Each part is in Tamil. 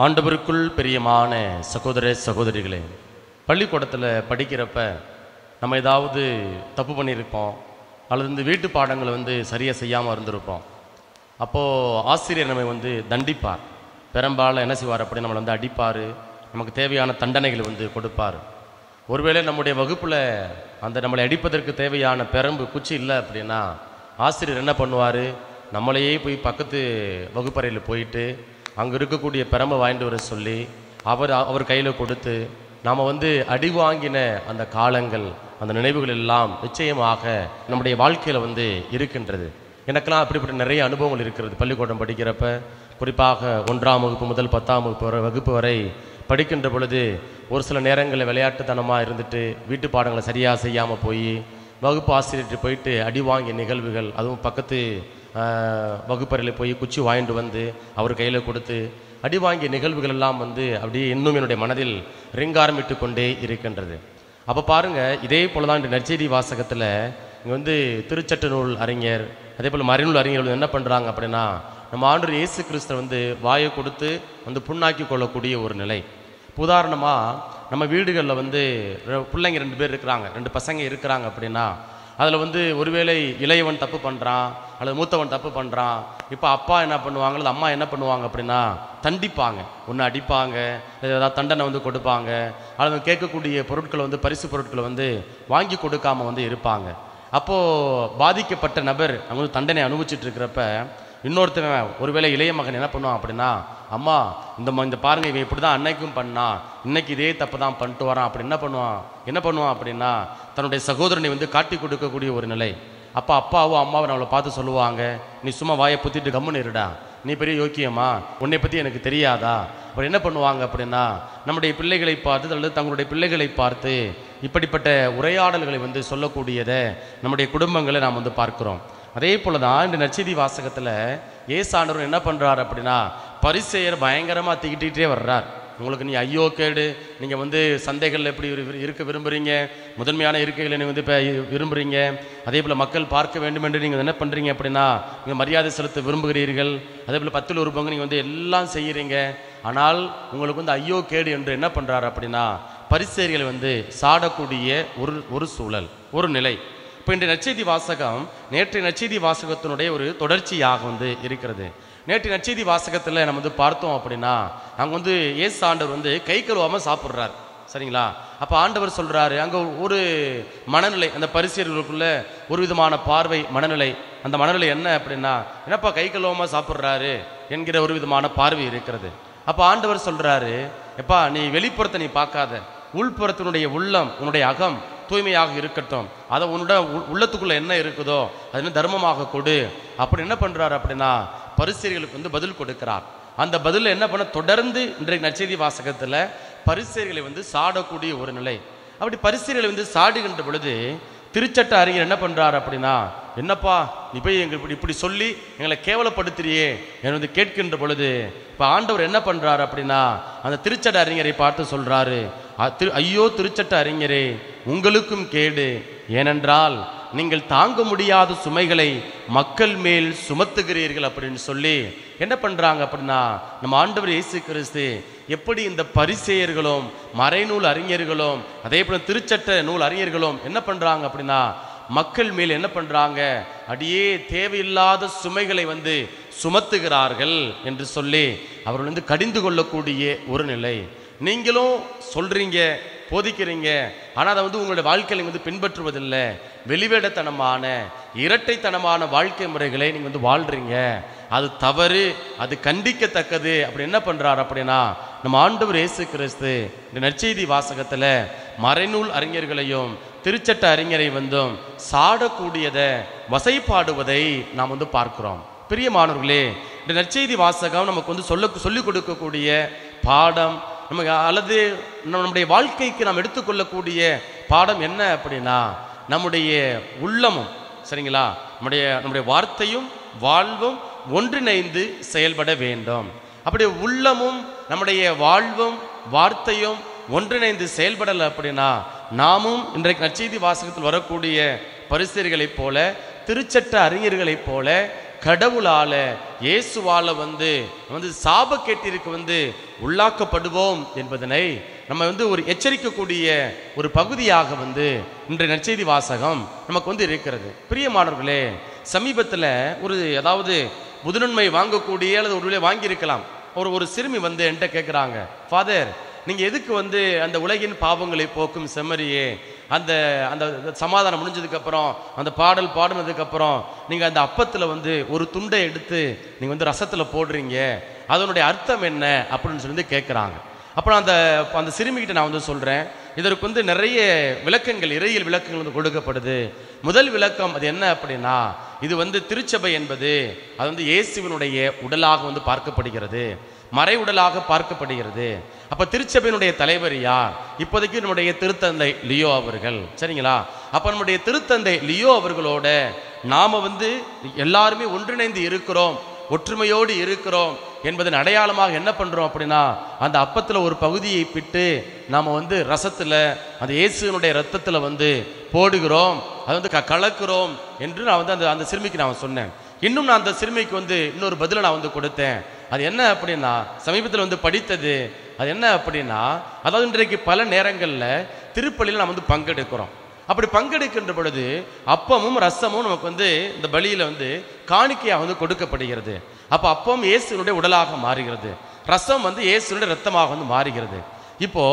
ஆண்டவருக்குள் பிரியமான சகோதர சகோதரிகளே, பள்ளிக்கூடத்தில் படிக்கிறப்ப நம்ம ஏதாவது தப்பு பண்ணியிருப்போம், அல்லது இந்த வீட்டு பாடங்களை சரியாக செய்யாமல் இருந்திருப்போம். அப்போது ஆசிரியர் நம்மை தண்டிப்பார். பெரும்பாலும் என்ன செய்வார் அப்படி நம்மளை அடிப்பார், நமக்கு தேவையான தண்டனைகள் கொடுப்பார். ஒருவேளை நம்முடைய வகுப்பில் நம்மளை அடிப்பதற்கு தேவையான பெரம்பு குச்சி இல்லை அப்படின்னா ஆசிரியர் என்ன பண்ணுவார், நம்மளையே போய் பக்கத்து வகுப்பறையில் போயிட்டு அங்கே இருக்கக்கூடிய பெரம்பை வாங்கிட்டு வர சொல்லி அவர் கையில் கொடுத்து நாம் அடி வாங்கின அந்த காலங்கள், அந்த நினைவுகள் எல்லாம் நிச்சயமாக நம்முடைய வாழ்க்கையில் இருக்கின்றது. எனக்கெல்லாம் அப்படிப்பட்ட நிறைய அனுபவங்கள் இருக்கிறது. பள்ளிக்கூடம் படிக்கிறப்ப குறிப்பாக 1ஆம் வகுப்பு முதல் 10ஆம் வகுப்பு வரை படிக்கின்ற பொழுது ஒரு சில நேரங்களில் விளையாட்டுத்தனமாக இருந்துட்டு வீட்டு பாடங்களை சரியாக செய்யாமல் போய் வகுப்பு ஆசிரியர்கிட்ட போயிட்டு அடி வாங்கிய நிகழ்வுகள், அதுவும் பக்கத்து வகுப்பறையில் போய் குச்சி வாங்கிட்டு அவர் கையில் கொடுத்து அடி வாங்கிய நிகழ்வுகள் எல்லாம் அப்படியே இன்னும் என்னுடைய மனதில் ரிங்காரமிட்டு கொண்டே இருக்கின்றது. அப்போ பாருங்கள், இதே போல தான் இந்த நற்செய்தி வாசகத்தில் இங்கே திருச்சட்ட நூல் அறிஞர், அதே போல் மறைநூல் அறிஞர்கள் என்ன பண்ணுறாங்க அப்படின்னா, நம்ம ஆண்டவர் இயேசு கிறிஸ்து வாயை கொடுத்து புண்ணாக்கி கொள்ளக்கூடிய ஒரு நிலை. உதாரணமாக நம்ம வீடுகளில் பிள்ளைங்க 2 பேர் இருக்கிறாங்க, 2 பசங்க இருக்கிறாங்க அப்படின்னா அதில் ஒருவேளை இளையவன் தப்பு பண்ணுறான் அல்லது மூத்தவன் தப்பு பண்ணுறான். இப்போ அப்பா என்ன பண்ணுவாங்க அல்லது அம்மா என்ன பண்ணுவாங்க அப்படின்னா தண்டிப்பாங்க, ஒன்று அடிப்பாங்க, ஏதாவது தண்டனை கொடுப்பாங்க, அல்லது கேட்கக்கூடிய பொருட்களை பரிசு பொருட்களை வாங்கி கொடுக்காம இருப்பாங்க. அப்போது பாதிக்கப்பட்ட நபர் அவங்க தண்டனை அனுபவிச்சுட்டு இருக்கிறப்ப இன்னொருத்தவன் ஒருவேளை இளைய மகன் என்ன பண்ணுவான் அப்படின்னா, அம்மா இந்த பாருங்க, இவன் இப்படி தான் அன்னைக்கும் பண்ணா, இன்னைக்கு இதே தப்பு தான் பண்ணிட்டு வரான் அப்படி என்ன பண்ணுவான் அப்படின்னா தன்னுடைய சகோதரனை காட்டி கொடுக்கக்கூடிய ஒரு நிலை. அப்போ அப்பாவோ அம்மாவை நம்மளை பார்த்து சொல்லுவாங்க, நீ சும்மா வாயை புத்திட்டு கம்முன்னு இருடா, நீ பெரிய யோக்கியமா, உன்னை பற்றி எனக்கு தெரியாதா. அப்புறம் என்ன பண்ணுவாங்க அப்படின்னா நம்முடைய பிள்ளைகளை பார்த்து அல்லது தங்களுடைய பிள்ளைகளை பார்த்து இப்படிப்பட்ட உரையாடல்களை சொல்லக்கூடியதை நம்முடைய குடும்பங்களை நாம் பார்க்கிறோம். அதே போல தான் இந்த நற்செய்தி வாசகத்தில் ஏசாண்டவர் என்ன பண்ணுறார் அப்படின்னா பரிசேயர் பயங்கரமாக திக்கிட்டே வர்றார். உங்களுக்கு நீ ஐயோ கேடு, நீங்கள் சந்தைகளில் எப்படி இருக்க விரும்புகிறீங்க, முதன்மையான இருக்கைகளை நீங்கள் இப்போ விரும்புகிறீங்க, அதே போல் மக்கள் பார்க்க வேண்டும் என்று நீங்கள் என்ன பண்ணுறீங்க அப்படின்னா நீங்கள் மரியாதை செலுத்த விரும்புகிறீர்கள், அதே போல் 10ல் 1 பங்கு நீங்கள் எல்லாம் செய்கிறீங்க. ஆனால் உங்களுக்கு ஐயோ கேடு என்று என்ன பண்ணுறாரு அப்படின்னா பரிசேயர்களை சாடக்கூடிய ஒரு சூழல், ஒரு நிலை. இப்போ இன்றைய நற்செய்தி வாசகம் நேற்றைய நற்செய்தி வாசகத்தினுடைய ஒரு தொடர்ச்சியாக இருக்கிறது. நேற்று நற்செய்தி வாசகத்தில் நம்ம பார்த்தோம் அப்படின்னா அங்கே இயேசு ஆண்டவர் கை கழுவாமல் சாப்பிட்றார், சரிங்களா. அப்போ ஆண்டவர் சொல்கிறாரு, அங்கே ஒரு மனநிலை, அந்த பரிசேயர்களுக்குள்ள ஒரு விதமான பார்வை மனநிலை. அந்த மனநிலை என்ன அப்படின்னா, என்னப்பா கை கழுவாமல் சாப்பிட்றாரு என்கிற ஒரு விதமான பார்வை இருக்கிறது. அப்போ ஆண்டவர் சொல்கிறாரு, எப்பா நீ வெளிப்புறத்தை நீ பார்க்காத, உள்புறத்தினுடைய உள்ளம், உன்னுடைய அகம் தூய்மையாக இருக்கட்டும், அதை உன்னோட உள்ளத்துக்குள்ள என்ன இருக்குதோ அது தர்மமாக கொடு. அப்படி என்ன பண்றாரு அப்படின்னா பரிசேயர்களுக்கு பதில் கொடுக்கிறார். அந்த பதில் என்ன பண்ண தொடர்ந்து இன்றைய நற்செய்தி வாசகத்துல பரிசேயர்களை சாடக்கூடிய ஒரு நிலை. அப்படி பரிசேயர்களை சாடுகின்ற பொழுது திருச்சட்ட அறிஞர் என்ன பண்றாரு அப்படின்னா, என்னப்பா நீ போய் எங்களுக்கு இப்படி சொல்லி எங்களை கேவலப்படுத்துறியே என்று கேட்கின்ற பொழுது இப்போ ஆண்டவர் என்ன பண்றாரு அப்படின்னா அந்த திருச்சட்ட அறிஞரை பார்த்து சொல்றாரு, ஐயோ திருச்சட்ட அறிஞரே, உங்களுக்கும் கேடு, ஏனென்றால் நீங்கள் தாங்க முடியாத சுமைகளை மக்கள் மேல் சுமத்துகிறீர்கள் அப்படின்னு சொல்லி என்ன பண்றாங்க அப்படின்னா நம்ம ஆண்டவர் இயேசு கிறிஸ்து எப்படி இந்த பரிசேயர்களும் மறைநூல் அறிஞர்களும் அதே போல திருச்சட்ட நூல் அறிஞர்களும் என்ன பண்றாங்க அப்படின்னா மக்கள் மேல் என்ன பண்றாங்க, அடியே தேவையில்லாத சுமைகளை சுமத்துகிறார்கள் என்று சொல்லி அவர்கள் கடிந்து கொள்ளக்கூடிய ஒரு நிலை. நீங்களும் சொல்றீங்க, போதிக்கிறீங்க, ஆனால் அதை உங்களுடைய வாழ்க்கையில் பின்பற்றுவதில்லை, வெளிவேடத்தனமான இரட்டைத்தனமான வாழ்க்கை முறைகளை நீங்கள் வாழ்றீங்க, அது தவறு, அது கண்டிக்கத்தக்கது. அப்படி என்ன பண்றாரு அப்படின்னா நம்ம ஆண்டவர் இயேசு கிறிஸ்து இந்த நற்செய்தி வாசகத்தில் மறைநூல் அறிஞர்களையும் திருச்சட்ட அறிஞரை சாடக்கூடியதை வசைப்பாடுவதை நாம் பார்க்கிறோம். பிரியமானவர்களே, இந்த நற்செய்தி வாசகம் நமக்கு சொல்லிக் கொடுக்கக்கூடிய பாடம், நமக்கு அல்லது நம்முடைய வாழ்க்கைக்கு நாம் எடுத்துக்கொள்ளக்கூடிய பாடம் என்ன அப்படின்னா நம்முடைய உள்ளமும், சரிங்களா, நம்முடைய வார்த்தையும் வாழ்வும் ஒன்றிணைந்து செயல்பட வேண்டும். அப்படி உள்ளமும் நம்முடைய வாழ்வும் வார்த்தையும் ஒன்றிணைந்து செயல்படலை அப்படின்னா நாமும் இன்றைக்கு நற்செய்தி வாசகத்தில் வரக்கூடிய பரிசேயர்களைப் போல திருச்சட்ட அறிஞர்களைப் போல கடவுளால இயேசுவால வந்து சாபக்கேட்டிற்கு உள்ளாக்கப்படுவோம் என்பதனை நம்ம ஒரு எச்சரிக்கக்கூடிய ஒரு பகுதியாக இன்றைய நற்செய்தி வாசகம் நமக்கு இருக்கிறது. பிரியமானவர்களே, சமீபத்தில் அதாவது புதுநன்மை வாங்கக்கூடிய அல்லது ஒருவேளை வாங்கியிருக்கலாம் ஒரு சிறுமி என்கிட்ட கேட்குறாங்க, ஃபாதர் நீங்கள் எதுக்கு அந்த உலகின் பாவங்களை போக்கும் செம்மறியே அந்த அந்த சமாதானம் முடிஞ்சதுக்கப்புறம் அந்த பாடல் பாடினதுக்கப்புறம் நீங்கள் அந்த அப்பத்தில் ஒரு துண்டை எடுத்து நீங்கள் ரசத்தில் போடுறீங்க, அதனுடைய அர்த்தம் என்ன அப்படின்னு சொல்லி கேட்குறாங்க. அப்புறம் அந்த சிறுமிகிட்ட நான் சொல்கிறேன், இதற்கு நிறைய விளக்கங்கள், இறையியல் விளக்கங்கள் கொடுக்கப்படுது. முதல் விளக்கம் அது என்ன அப்படின்னா, இது திருச்சபை என்பது அது இயேசுவினுடைய உடலாக பார்க்கப்படுகிறது, மறை உடலாக பார்க்கப்படுகிறது. அப்ப திருச்சபையினுடைய தலைவர் யார்? இப்போதைக்கு நம்முடைய திருத்தந்தை லியோ அவர்கள். சரிங்களா? அப்ப நம்முடைய திருத்தந்தை லியோ அவர்களோட நாம எல்லாருமே ஒன்றிணைந்து இருக்கிறோம், ஒற்றுமையோடு இருக்கிறோம் என்பதன் அடையாளமாக என்ன பண்றோம் அப்படின்னா, அந்த அப்பத்துல ஒரு பகுதியை பிட்டு நாம ரசத்துல அந்த இயேசுனுடைய ரத்தத்துல போடுகிறோம், அது கலக்கிறோம் என்று நான் அந்த சிறுமிக்கு நான் சொன்னேன். இன்னும் நான் அந்த சிறுமிக்கு இன்னொரு பதிலை நான் கொடுத்தேன். அது என்ன அப்படின்னா, சமீபத்தில் படித்தது அது என்ன அப்படின்னா, அதாவது இன்றைக்கு பல நேரங்களில் திருப்பலியில் நாம் பங்கெடுக்கிறோம். அப்படி பங்கெடுக்கின்ற பொழுது அப்பமும் ரசமும் நமக்கு இந்த பலியில் காணிக்கையாக கொடுக்கப்படுகிறது. அப்போ அப்பம் இயேசுனுடைய உடலாக மாறுகிறது, ரசம் இயேசுனுடைய ரத்தமாக மாறுகிறது. இப்போ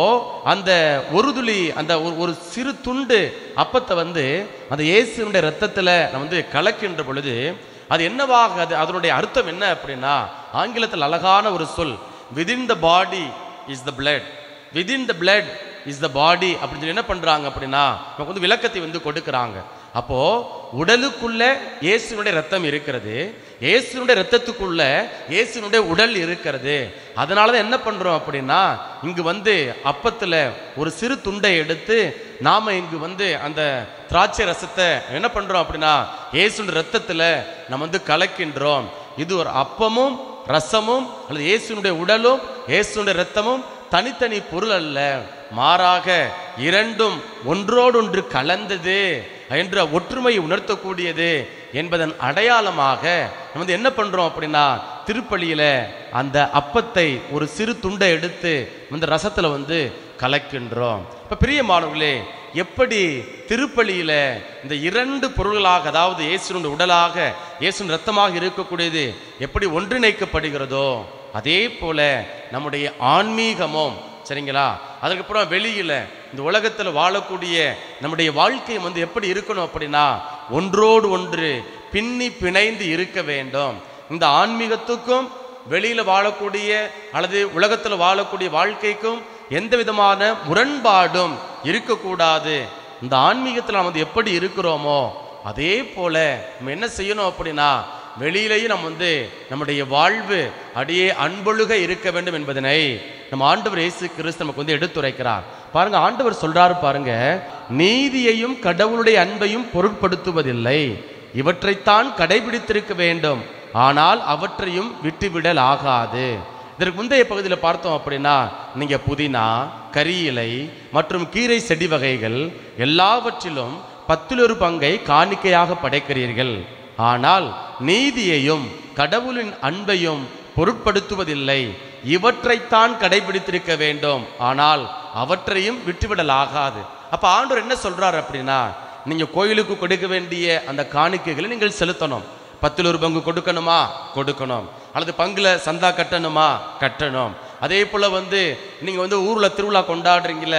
அந்த ஒரு துளி அந்த ஒரு சிறு துண்டு அப்பத்தை அந்த இயேசுனுடைய ரத்தத்தில் நம்ம கலக்கின்ற பொழுது அது என்னவாக, அதனுடைய அர்த்தம் என்ன அப்படின்னா, ஆங்கிலத்தில் அழகான ஒரு சொல், within the body is the blood, within the blood is the body அப்படின்னு சொல்லி என்ன பண்றாங்க அப்படின்னா நமக்கு விளக்கத்தை கொடுக்குறாங்க. அப்போ உடலுக்குள்ள இயேசுனுடைய ரத்தம் இருக்கிறது, இயேசுனுடைய ரத்தத்துக்குள்ள இயேசுனுடைய உடல் இருக்கிறது. அதனாலதான் என்ன பண்றோம் அப்படின்னா, இங்கு அப்பத்துல ஒரு சிறு துண்டை எடுத்து நாம இங்கு அந்த திராட்சை ரசத்தை என்ன பண்றோம் அப்படின்னா இயேசுனுடைய ரத்தத்துல நம்ம கலக்கின்றோம். இது ஒரு அப்பமும் ரசமும் அல்லது இயேசுனுடைய உடலும் இயேசுனுடைய ரத்தமும் தனித்தனி பொருள் அல்ல, மாறாக இரண்டும் ஒன்றோடொன்று கலந்தது என்ற ஒற்றுமையை உணர்த்தக்கூடியது என்பதன் அடையாளமாக நம்ம என்ன பண்றோம் அப்படின்னா, திருப்பலியில அந்த அப்பத்தை ஒரு சிறு துண்டை எடுத்து இந்த ரசத்துல கலக்கின்றோம். இப்ப பிரியமானவர்களே, எப்படி திருப்பலியில இந்த இரண்டு பொருள்களாக, அதாவது இயேசுவின் உடலாக இயேசுவின் ரத்தமாக இருக்கக்கூடியது எப்படி ஒன்றிணைக்கப்படுகிறதோ, அதே போல நம்முடைய ஆன்மீகமும், சரிங்களா, அதுக்கப்புறம் வெளியில இந்த உலகத்தில் வாழக்கூடிய நம்முடைய வாழ்க்கை எப்படி இருக்கணும் அப்படின்னா ஒன்றோடு ஒன்று பின்னி பிணைந்து இருக்க வேண்டும். இந்த ஆன்மீகத்துக்கும் வெளியில வாழக்கூடிய அல்லது உலகத்தில் வாழக்கூடிய வாழ்க்கைக்கும் எந்த விதமான முரண்பாடும் இருக்கக்கூடாது. இந்த ஆன்மீகத்தில் நாம் எப்படி இருக்கிறோமோ அதே போல நம்ம என்ன செய்யணும் அப்படின்னா, வெளியிலேயும் நம்ம நம்முடைய வாழ்வு அடியே அன்பொழுக இருக்க வேண்டும் என்பதனை நம்ம ஆண்டவர் இயேசு கிறிஸ்து நமக்கு எடுத்துரைக்கிறார். பாருங்க, ஆண்டவர் சொல்றாரு பாருங்க, நீதியையும் கடவுளுடைய அன்பையும் பொருட்படுத்துவதில்லை, இவற்றைத்தான் கடைபிடித்திருக்க வேண்டும், ஆனால் அவற்றையும் விட்டுவிடல் ஆகாது. இதற்கு முந்தைய பகுதியில் பார்த்தோம் அப்படின்னா, நீங்க புதினா, கறியிலை மற்றும் கீரை செடி வகைகள் எல்லாவற்றிலும் 10 பங்கை காணிக்கையாக படைக்கிறீர்கள், ஆனால் நீதியையும் கடவுளின் அன்பையும் பொருட்படுத்துவதில்லை, இவற்றைத்தான் கடைபிடித்திருக்க வேண்டும், ஆனால் அவற்றையும் விட்டுவிடல் ஆகாது. அப்ப ஆண்டவர் என்ன சொல்றாரு அப்படின்னா, நீங்க கோயிலுக்கு கொடுக்க வேண்டிய அந்த காணிக்கைகளை நீங்கள் செலுத்தணும். 10 பங்கு கொடுக்கணுமா? கொடுக்கணும். அல்லது பங்குல சந்தா கட்டணுமா? கட்டணும். அதே போல நீங்க ஊர்ல திருவிழா கொண்டாடுறீங்கள,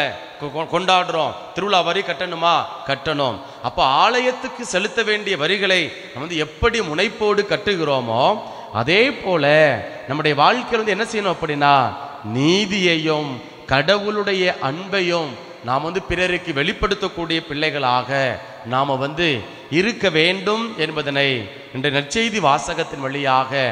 கொண்டாடுறோம், திருவிழா வரி கட்டணுமா? கட்டணும். அப்ப ஆலயத்துக்கு செலுத்த வேண்டிய வரிகளை நம்ம எப்படி முனைப்போடு கட்டுகிறோமோ அதே போல நம்முடைய வாழ்க்கையில் என்ன செய்யணும் அப்படின்னா, நீதியையும் கடவுளுடைய அன்பையும் நாம் பிறருக்கு வெளிப்படுத்தக்கூடிய பிள்ளைகளாக நாம இருக்க வேண்டும் என்பதனை இந்த நற்செய்தி வாசகத்தின் வழியாக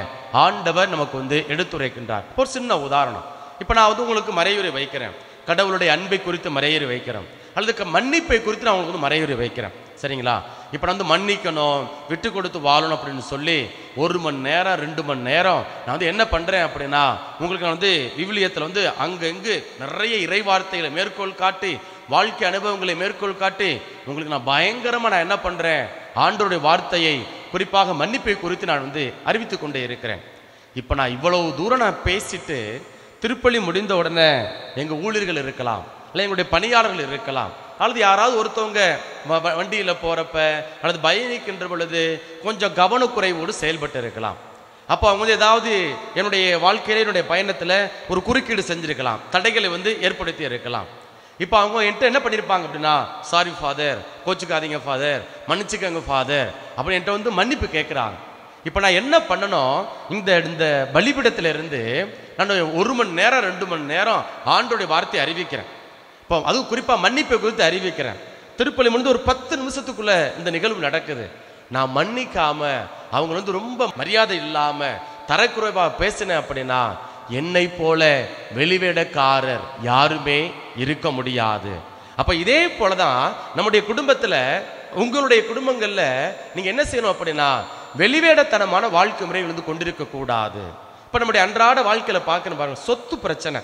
ஆண்டவர் நமக்கு எடுத்துரைக்கின்றார். ஒரு சின்ன உதாரணம், இப்ப நான் உங்களுக்கு மறையுரை வைக்கிறேன், கடவுளுடைய அன்பை குறித்து மறையுரை வைக்கிறேன், அல்லது மன்னிப்பை குறித்து நான் உங்களுக்கு மறையுரை வைக்கிறேன், சரிங்களா? இப்ப நான் மன்னிக்கணும், விட்டு கொடுத்து வாழணும் அப்படின்னு சொல்லி 1 மணி நேரம் 2 மணி நேரம் நான் என்ன பண்றேன் அப்படின்னா, உங்களுக்கு நான் விவிலியத்துல அங்கங்கு நிறைய இறை வார்த்தைகளை மேற்கோள் காட்டி, வாழ்க்கை அனுபவங்களை மேற்கோள் காட்டி உங்களுக்கு நான் பயங்கரமா நான் என்ன பண்றேன், ஆண்டவருடைய வார்த்தையை குறிப்பாக மன்னிப்பை குறித்து நான் வந்து அறிவித்து கொண்டே இருக்கிறேன். இப்போ நான் இவ்வளவு தூரம் நான் பேசிட்டு திருப்பலி முடிந்த உடனே எங்கள் ஊழியர்கள் இருக்கலாம், இல்லை எங்களுடைய பணியாளர்கள் இருக்கலாம், அல்லது யாராவது ஒருத்தவங்க வண்டியில் போகிறப்ப அல்லது பயணிக்கின்ற பொழுது கொஞ்சம் கவனக்குறைவோடு செயல்பட்டு இருக்கலாம். அப்போ அவங்க வந்து ஏதாவது என்னுடைய வாழ்க்கையில என்னுடைய பயணத்தில் ஒரு குறுக்கீடு செஞ்சுருக்கலாம், தடைகளை வந்து ஏற்படுத்தி இருக்கலாம். இப்போ அவங்க என்கிட்ட என்ன பண்ணியிருப்பாங்க அப்படின்னா, சாரி ஃபாதர், கோச்சுக்காதீங்க ஃபாதர், மன்னிச்சுக்கங்க ஃபாதர் அப்படி என்கிட்ட வந்து மன்னிப்பு கேட்குறாங்க. இப்போ நான் என்ன பண்ணணும், இந்த பலிபீடத்தில் இருந்து நான் 1 மணி நேரம் 2 மணி நேரம் ஆண்டோடைய வார்த்தையை அறிவிக்கிறேன். இப்போ அதுவும் குறிப்பாக மன்னிப்பை குறித்து அறிவிக்கிறேன். திருப்பலி முடிந்து ஒரு 10 நிமிஷத்துக்குள்ள இந்த நிகழ்வு நடக்குது. நான் மன்னிக்காம அவங்க வந்து ரொம்ப மரியாதை இல்லாம தரக்குறைவா பேசினேன் அப்படின்னா என்னை போல வெளிவேடக்காரர் யாருமே இருக்க முடியாது. அப்ப இதே போலதான் நம்முடைய குடும்பத்துல, உங்களுடைய குடும்பங்கள்ல நீங்க என்ன செய்யணும் அப்படின்னா, வெளிவேடத்தனமான வாழ்க்கை முறை வந்து கொண்டிருக்க கூடாது. இப்ப நம்முடைய அன்றாட வாழ்க்கையில பார்க்கணும் பாருங்க, சொத்து பிரச்சனை.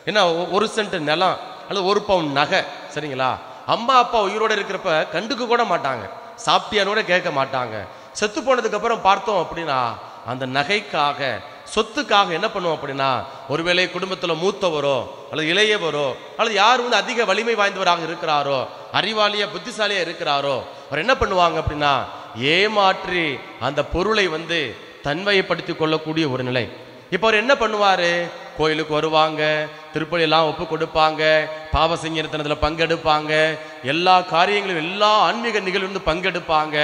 ஏன்னா 1 சென்ட் நிலம் அல்லது 1 பவுன் நகை, சரிங்களா? அம்மா அப்பா உயிரோட இருக்கிறப்ப கண்டுக்க கூட மாட்டாங்க, சாப்பிட்டியானோட கேட்க மாட்டாங்க. செத்து போனதுக்கு அப்புறம் பார்த்தோம் அப்படின்னா அந்த நகைக்காக, சொத்துக்காக என்ன பண்ணுவோம் அப்படின்னா, ஒருவேளை குடும்பத்தில் மூத்தவரோ அல்லது இளையவரோ அல்லது யார் வந்து அதிக வலிமை வாய்ந்தவராக இருக்கிறாரோ, அறிவாளியா புத்திசாலியா இருக்கிறாரோ, அவர் என்ன பண்ணுவாங்க அப்படின்னா ஏமாற்றி அந்த பொருளை வந்து தன்மையப்படுத்தி கொள்ளக்கூடிய ஒரு நிலை. இப்போ அவர் என்ன பண்ணுவாரு, கோயிலுக்கு வருவாங்க, திருப்பலி எல்லாம் ஒப்பு கொடுப்பாங்க, பாவ சங்கீர்த்தனத்தில் பங்கெடுப்பாங்க, எல்லா காரியங்களும் எல்லா ஆன்மீக நிகழ்வு பங்கெடுப்பாங்க.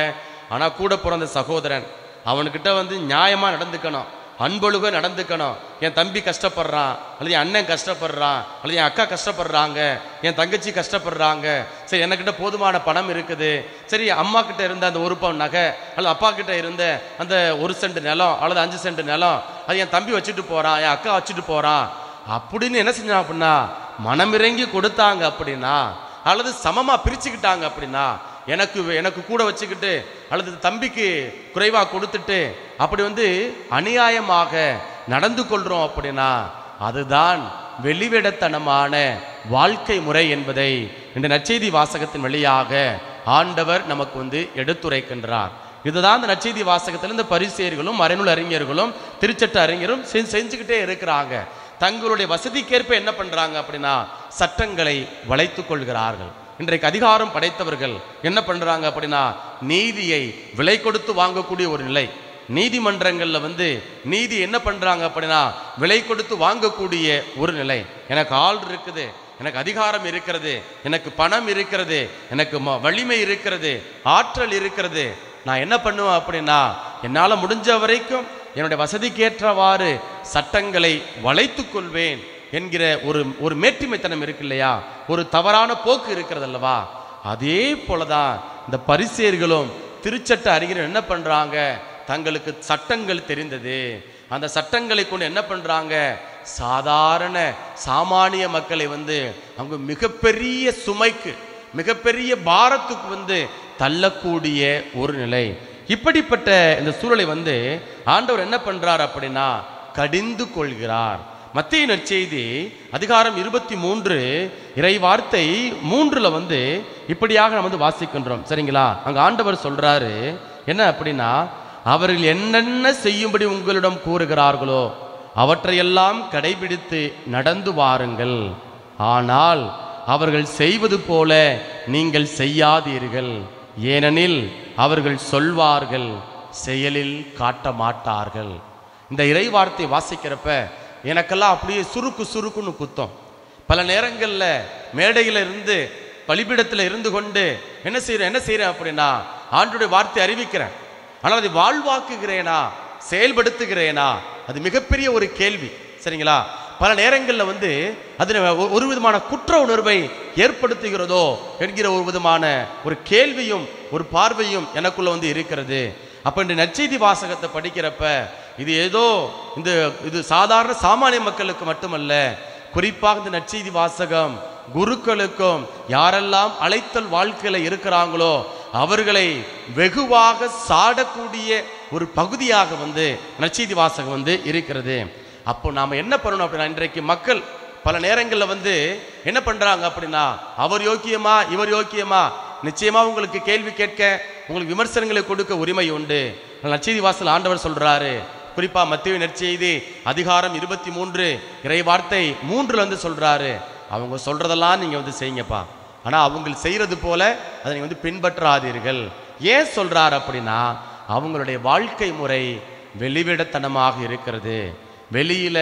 ஆனால் கூட பிறந்த சகோதரன் அவனுக்கிட்ட வந்து நியாயமாக நடந்துக்கணும், அன்பொழுக நடந்துக்கணும். என் தம்பி கஷ்டப்படுறான், அல்லது என் அண்ணன் கஷ்டப்படுறான், அல்லது என் அக்கா கஷ்டப்படுறாங்க, என் தங்கச்சி கஷ்டப்படுறாங்க, சரி என்கிட்ட போதுமான பணம் இருக்குது, சரி அம்மா கிட்ட இருந்த அந்த 1 பவுன் நகை அல்லது அப்பா கிட்ட இருந்த அந்த 1 சென்ட் நிலம் அல்லது 5 சென்ட் நிலம் அது என் தம்பி வச்சுட்டு போறான், என் அக்கா வச்சுட்டு போறான் அப்படின்னு என்ன செஞ்சான் அப்படின்னா, மனமிறங்கி கொடுத்தாங்க அப்படின்னா, அல்லது சமமா பிரிச்சுக்கிட்டாங்க அப்படின்னா, எனக்கு கூட வச்சுக்கிட்டு அல்லது தம்பிக்கு குறைவா கொடுத்துட்டு அப்படி வந்து அநியாயமாக நடந்து கொள்றோம் அப்படின்னா அதுதான் வெளிவிடத்தனமான வாழ்க்கை முறை என்பதை இந்த நற்செய்தி வாசகத்தின் வழியாக ஆண்டவர் நமக்கு வந்து எடுத்துரைக்கின்றார். இதுதான் இந்த நற்செய்தி வாசகத்தில் இந்த பரிசேயர்களும் மறைநூல் அறிஞர்களும் திருச்சட்ட அறிஞரும் செஞ்சுக்கிட்டே இருக்கிறாங்க. தங்களுடைய வசதிக்கேற்ப என்ன பண்றாங்க அப்படின்னா சட்டங்களை வளைத்துக் கொள்கிறார்கள். இன்றைக்கு அதிகாரம் படைத்தவர்கள் என்ன பண்றாங்க அப்படின்னா நீதியை விலை கொடுத்து வாங்கக்கூடிய ஒரு நிலை. நீதிமன்றங்கள்ல வந்து நீதி என்ன பண்றாங்க அப்படின்னா விலை கொடுத்து வாங்கக்கூடிய ஒரு நிலை. எனக்கு ஆள் இருக்குது, எனக்கு அதிகாரம் இருக்கிறது, எனக்கு பணம் இருக்கிறது, எனக்கு வலிமை இருக்கிறது, ஆற்றல் இருக்கிறது, நான் என்ன பண்ணுவேன் அப்படின்னா என்னால் முடிஞ்ச வரைக்கும் என்னுடைய வசதிக்கேற்றவாறு சட்டங்களை வளைத்துக் கொள்வேன் என்கிற ஒரு மேற்றுமைத்தனம் இருக்கு இல்லையா, ஒரு தவறான போக்கு இருக்கிறது அல்லவா. அதே போலதான் இந்த பரிசேயர்களும் திருச்சட்ட அறிஞர்கள் என்ன பண்றாங்க, தங்களுக்கு சட்டங்கள் தெரிந்தது, அந்த சட்டங்களை கொண்டு என்ன பண்றாங்க, சாதாரண சாமானிய மக்களை வந்து அவங்க மிகப்பெரிய சுமைக்கு மிகப்பெரிய பாரத்துக்கு வந்து தள்ளக்கூடிய ஒரு நிலை. இப்படிப்பட்ட இந்த சூழலை வந்து ஆண்டவர் என்ன பண்றார் அப்படின்னா கடிந்து கொள்கிறார். மத்தேயு நற்செய்தி அதிகாரம் 23 இறை வார்த்தை 3 வந்து இப்படியாக நம்ம வந்து வாசிக்கின்றோம், சரிங்களா? அங்க ஆண்டவர் சொல்றாரு என்ன அப்படின்னா, அவர்கள் என்னென்ன செய்யும்படி உங்களிடம் கூறுகிறார்களோ அவற்றையெல்லாம் கடைபிடித்து நடந்து வாருங்கள், ஆனால் அவர்கள் செய்வது போல நீங்கள் செய்யாதீர்கள், ஏனெனில் அவர்கள் சொல்வார்கள் செயலில் காட்ட மாட்டார்கள். இந்த இறை வார்த்தை வாசிக்கிறப்ப எனக்கெல்லாம் அப்படியே சுருக்குன்னு குத்தம். பல நேரங்களில் மேடையில் இருந்து பலிபீடத்தில் இருந்து கொண்டு என்ன செய்யறேன் அப்படின்னா ஆண்டவருடைய வார்த்தை அறிவிக்கிறேன், ஆனால் அதை வாழ்வாக்குகிறேனா செயல்படுத்துகிறேனா அது மிகப்பெரிய ஒரு கேள்வி, சரிங்களா? பல நேரங்களில் வந்து அது ஒரு விதமான குற்ற உணர்வை ஏற்படுத்துகிறதோ என்கிற ஒரு விதமான ஒரு கேள்வியும் ஒரு பார்வையும் எனக்குள்ள வந்து இருக்கிறது. அப்ப இந்த நற்செய்தி வாசகத்தை படிக்கிறப்ப இது ஏதோ இது சாதாரண சாமானிய மக்களுக்கு மட்டுமல்ல, குறிப்பாக இந்த நற்செய்தி வாசகம் குருக்களுக்கும் யாரெல்லாம் அழைத்தல் வாழ்க்கையில இருக்கிறாங்களோ அவர்களை வெகுவாக சாடக்கூடிய ஒரு பகுதியாக வந்து நற்செய்தி வாசகம் வந்து இருக்கிறது. அப்போ நாம என்ன பண்ணணும் அப்படின்னா, இன்றைக்கு மக்கள் பல நேரங்களில் வந்து என்ன பண்றாங்க அப்படின்னா அவர் யோக்கியமா இவர் யோக்கியமா, நிச்சயமா உங்களுக்கு கேள்வி கேட்க உங்களுக்கு விமர்சனங்களை கொடுக்க உரிமை உண்டு, நற்செய்தி வாசல் ஆண்டவர் சொல்றாரு, குறிப்பா மத்தேயு நற்செய்தி அதிகாரம் 23 இறை வார்த்தை 3 சொல்றாரு, அவங்க சொல்றதெல்லாம் நீங்க செய்யுங்கப்பா, ஆனா அவங்க செய்யறது போல அதை நீங்க பின்பற்றாதீர்கள். ஏன் சொல்றாரு அப்படின்னா, அவங்களுடைய வாழ்க்கை முறை வெளிவிடத்தனமாக இருக்கிறது. வெளியில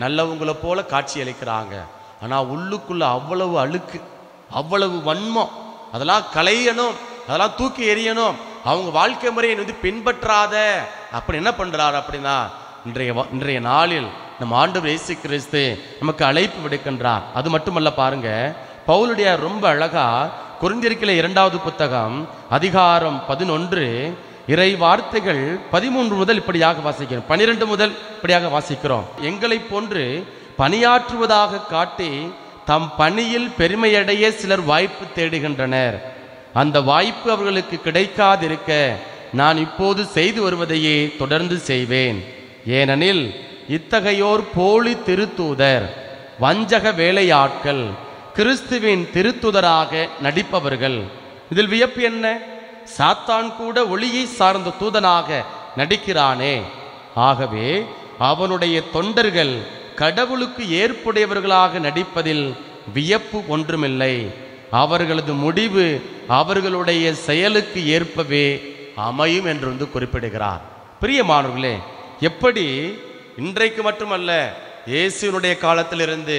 நல்லவங்களை போல காட்சி அளிக்கிறாங்க, ஆனா உள்ளுக்குள்ள அவ்வளவு அழுக்கு, அவ்வளவு வன்மம். அதெல்லாம் களையணும், அதெல்லாம் தூக்கி எறியணும். அவங்க வாழ்க்கை முறையை பின்பற்றாத அப்படி என்ன பண்றாரு அப்படின்னா, இன்றைய நாளில் நம் ஆண்டவர் இயேசு கிறிஸ்து நமக்கு அழைப்பு விடுக்கின்றார். அது மட்டுமல்ல, பாருங்க, பவுலுடைய ரொம்ப அழகா கொரிந்தியர்க்கிற 2வது புத்தகம் அதிகாரம் 11 இறை வார்த்தைகள் 13 முதல் இப்படியாக வாசிக்கிறோம், 12 முதல் இப்படியாக வாசிக்கிறோம். எங்களை போன்று பணியாற்றுவதாக காட்டி தம் பணியில் பெருமையடைய சிலர் வாய்ப்பு தேடுகின்றனர். அந்த வாய்ப்பு அவர்களுக்கு கிடைக்காதிருக்க நான் இப்போது செய்து வருவதையே தொடர்ந்து செய்வேன். ஏனெனில் இத்தகையோர் போலி திருத்தூதர், வஞ்சக வேலையாட்கள், கிறிஸ்துவின் திருத்தூதராக நடிப்பவர்கள். இதில் வியப்பு என்ன? சாத்தான் கூட ஒளியை சார்ந்த தூதனாக நடிக்கிறானே. ஆகவே அவனுடைய தொண்டர்கள் கடவுளுக்கு ஏற்புடையவர்களாக நடிப்பதில் வியப்பு ஒன்றுமில்லை. அவர்களது முடிவு அவர்களுடைய செயலுக்கு ஏற்பவே அமையும் என்று குறிப்பிடுகிறார். பிரியமானவர்களே, எப்படி இன்றைக்கு மட்டுமல்ல, இயேசுவினுடைய காலத்திலிருந்து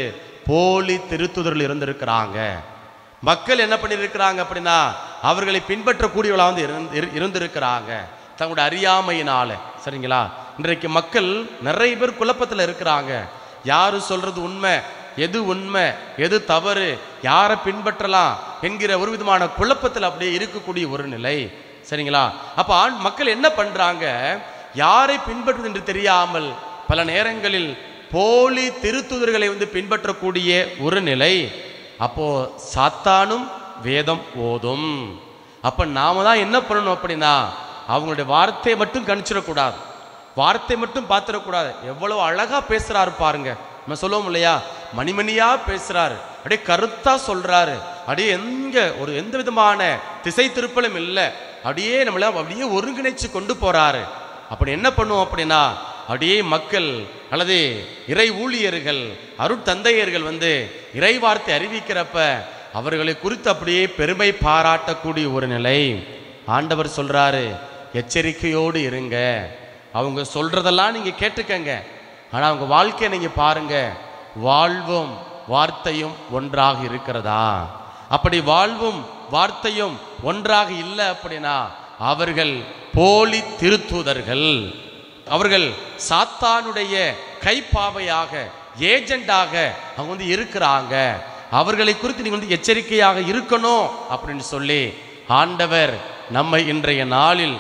போலி திருத்துதர்கள் இருந்திருக்கிறாங்க. மக்கள் என்ன பண்ணியிருக்கிறாங்க அப்படின்னா, அவர்களை பின்பற்றக்கூடியவர்களாக இருந்திருக்கிறாங்க தங்களுடைய அறியாமையினால. சரிங்களா? இன்றைக்கு மக்கள் நிறைய பேர் குழப்பத்தில் இருக்கிறாங்க. யாரு சொல்றது உண்மை, எது உண்மை, எது தவறு, யாரை பின்பற்றலாம் என்கிற ஒரு விதமான குழப்பத்தில் அப்படியே இருக்கக்கூடிய ஒரு நிலை. சரிங்களா? அப்ப மக்கள் என்ன பண்றாங்க, யாரை பின்பற்றுவது என்று தெரியாமல் பல நேரங்களில் போலி திருத்துதர்களை பின்பற்றக்கூடிய ஒரு நிலை. அப்போ சாத்தானும் வேதம் ஓதும். அப்ப நாம தான் என்ன பண்ணணும் அப்படின்னா, அவங்களுடைய வார்த்தையை மட்டும் கணிச்சிடக்கூடாது, வார்த்தை மட்டும் பார்த்துடக்கூடாது. எவ்வளவு அழகா பேசுறாரு பாருங்க. நம்ம சொல்லுவோம் இல்லையா, மணிமணியா பேசுறாரு, அப்படியே கருத்தா சொல்றாரு, அப்படியே எந்த விதமான திசை திருப்பலும் இல்லை, அப்படியே நம்மள அப்படியே ஒருங்கிணைச்சு கொண்டு போறாரு. அப்படி என்ன பண்ணுவோம் அப்படின்னா, அப்படியே மக்கள் அல்லது இறை ஊழியர்கள், அருட்தந்தையர்கள் இறை வார்த்தை அறிவிக்கிறப்ப அவர்களை குறித்து அப்படியே பெருமை பாராட்டக்கூடிய ஒரு நிலை. ஆண்டவர் சொல்றாரு, எச்சரிக்கையோடு இருங்க, அவங்க சொல்றதெல்லாம் நீங்க கேட்டுக்கங்க, ஆனா அவங்க வாழ்க்கையை நீங்க பாருங்க, வாழ்வும் வார்த்தையும் ஒன்றாக இருக்கிறதா? அப்படி வாழ்வும் வார்த்தையும் ஒன்றாக இல்லை அப்படின்னா அவர்கள் போலி திருத்தூதர்கள், அவர்கள் சாத்தானுடைய கைப்பாவையாக, ஏஜெண்டாக அவங்க இருக்கிறாங்க. அவர்களை குறித்து நீங்க எச்சரிக்கையாக இருக்கணும் அப்படின்னு சொல்லி ஆண்டவர் நம்மை இன்றைய நாளில்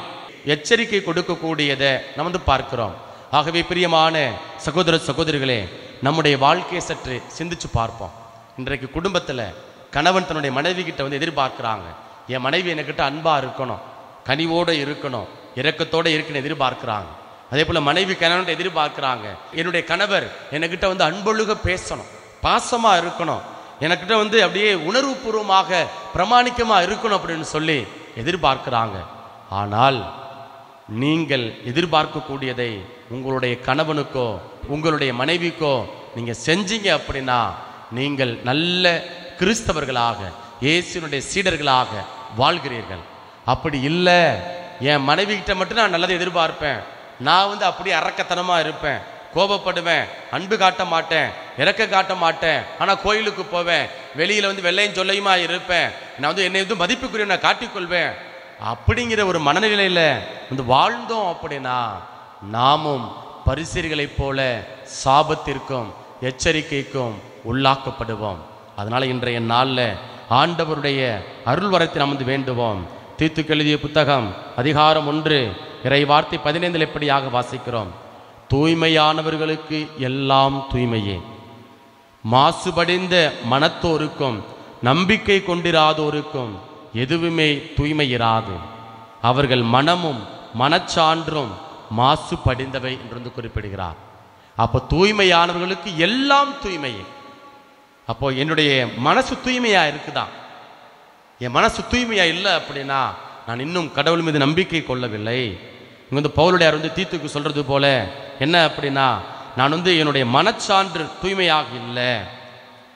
எச்சரிக்கை கொடுக்கக்கூடியதை நம்ம பார்க்கிறோம். ஆகவே பிரியமான சகோதர சகோதரிகளே, நம்முடைய வாழ்க்கையை சற்று சிந்திச்சு பார்ப்போம். இன்றைக்கு குடும்பத்தில் கணவன் தன்னுடைய மனைவி கிட்ட எதிர்பார்க்கிறாங்க, என் மனைவி என்கிட்ட அன்பா இருக்கணும், கனிவோடு இருக்கணும், இரக்கத்தோடு இருக்கணும் எதிர்பார்க்கிறாங்க. அதே போல மனைவி கணவன் எதிர்பார்க்கிறாங்க, என்னுடைய கணவர் என்கிட்ட அன்பொழுக பேசணும், பாசமா இருக்கணும், எனக்கிட்ட அப்படியே உணர்வுபூர்வமாக பிரமாணிக்கமா இருக்கணும் அப்படின்னு சொல்லி எதிர்பார்க்கிறாங்க. ஆனால் நீங்கள் எதிர்பார்க்கக்கூடியதை உங்களுடைய கணவனுக்கோ உங்களுடைய மனைவிக்கோ நீங்க செஞ்சீங்க அப்படின்னா நீங்கள் நல்ல கிறிஸ்தவர்களாக, இயேசுவினுடைய சீடர்களாக வாழ்கிறீர்கள். அப்படி இல்லை, என் மனைவி கிட்ட மட்டும் நான் நல்லதை எதிர்பார்ப்பேன், நான் அப்படியே அரக்கத்தனமா இருப்பேன், கோபப்படுவேன், அன்பு காட்ட மாட்டேன், இறக்க காட்ட மாட்டேன், ஆனா கோயிலுக்கு போவேன், வெளியில வெள்ளையும் சொல்லையுமா இருப்பேன், நான் என்னை மதிப்புக்குரிய நான் காட்டிக்கொள்வேன், அப்படிங்கிற ஒரு மனநிலையில வாழ்ந்தோம் அப்படின்னா நாமும் பரிசேயர்களைப் போல சாபத்திற்கும் எச்சரிக்கைக்கும் உள்ளாக்கப்படுவோம். அதனால இன்றைய நாள்ல ஆண்டவருடைய அருள் வரத்தை நாம் வேண்டுவோம். தீத்துக்கு எழுதிய புத்தகம் அதிகாரம் 1 இறை வார்த்தை 15 எப்படியாக வாசிக்கிறோம், தூய்மையானவர்களுக்கு எல்லாம் தூய்மையே, மாசுபடிந்த மனத்தோருக்கும் நம்பிக்கை கொண்டிராதோருக்கும் எதுவுமே தூய்மை இராது, அவர்கள் மனமும் மனச்சான்றும் மாசு படிந்தவை என்று குறிப்பிடுகிறார். அப்போ தூய்மையானவர்களுக்கு எல்லாம் தூய்மையே. அப்போ என்னுடைய மனசு தூய்மையா இருக்குதா? என் மனசு தூய்மையா இல்லை அப்படின்னா நான் இன்னும் கடவுள் மீது நம்பிக்கை கொள்ளவில்லை. இங்கே வந்து பவுலுடையார் வந்து தீத்துக்கு சொல்கிறது போல என்ன அப்படின்னா, நான் வந்து என்னுடைய மனச்சான்று தூய்மையாக இல்லை,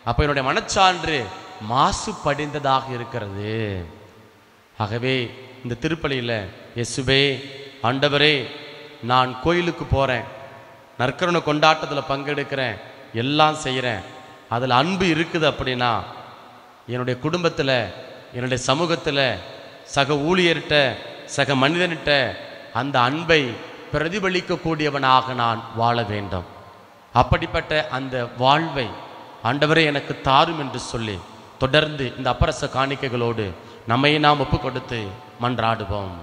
அப்போ என்னுடைய மனச்சான்று மாசு படிந்ததாக இருக்கிறது. ஆகவே இந்த திருப்பலியில் இயேசுவே, ஆண்டவரே, நான் கோயிலுக்கு போகிறேன், நற்கருணை கொண்டாட்டத்தில் பங்கெடுக்கிறேன், எல்லாம் செய்கிறேன், அதில் அன்பு இருக்குது அப்படின்னா என்னுடைய குடும்பத்தில், என்னுடைய சமூகத்தில், சக ஊழியர்கிட்ட, சக மனிதன்கிட்ட அந்த அன்பை பிரதிபலிக்கக்கூடியவனாக நான் வாழ வேண்டும். அப்படிப்பட்ட அந்த வாழ்வை ஆண்டவரே எனக்கு தாரும் என்று சொல்லி தொடர்ந்து இந்த அப்பரச காணிக்கைகளோடு நம்மை நாம் ஒப்பு கொடுத்து மன்றாடுவோம்.